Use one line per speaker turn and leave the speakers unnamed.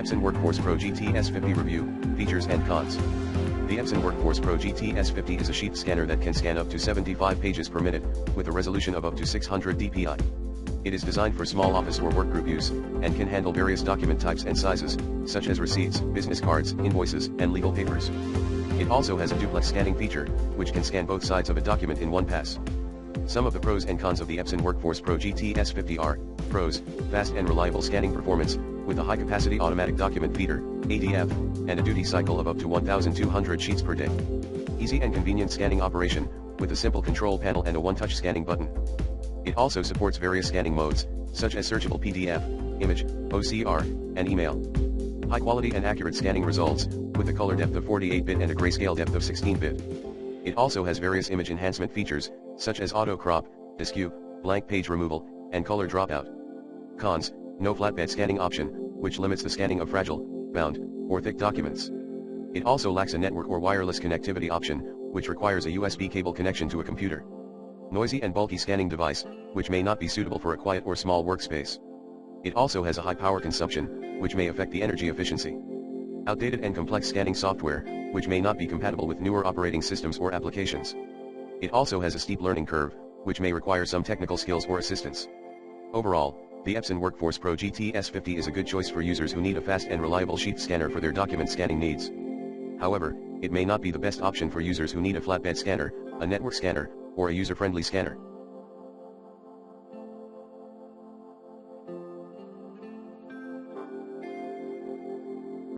Epson WorkForce Pro GT-S50 Review, Features and Cons. The Epson WorkForce Pro GT-S50 is a sheet scanner that can scan up to 75 pages per minute, with a resolution of up to 600 dpi. It is designed for small office or workgroup use, and can handle various document types and sizes, such as receipts, business cards, invoices, and legal papers. It also has a duplex scanning feature, which can scan both sides of a document in one pass. Some of the pros and cons of the Epson WorkForce Pro GT-S50 are: pros, fast and reliable scanning performance, with a high-capacity automatic document feeder, ADF, and a duty cycle of up to 1,200 sheets per day. Easy and convenient scanning operation, with a simple control panel and a one-touch scanning button. It also supports various scanning modes, such as searchable PDF, image, OCR, and email. High-quality and accurate scanning results, with a color depth of 48-bit and a grayscale depth of 16-bit. It also has various image enhancement features, such as auto crop, deskew, blank page removal, and color dropout. Cons: no flatbed scanning option, which limits the scanning of fragile, bound, or thick documents. It also lacks a network or wireless connectivity option, which requires a USB cable connection to a computer. Noisy and bulky scanning device, which may not be suitable for a quiet or small workspace. It also has a high power consumption, which may affect the energy efficiency. Outdated and complex scanning software, which may not be compatible with newer operating systems or applications. It also has a steep learning curve, which may require some technical skills or assistance. Overall, the Epson WorkForce Pro GT-S50 is a good choice for users who need a fast and reliable sheet scanner for their document scanning needs. However, it may not be the best option for users who need a flatbed scanner, a network scanner, or a user-friendly scanner.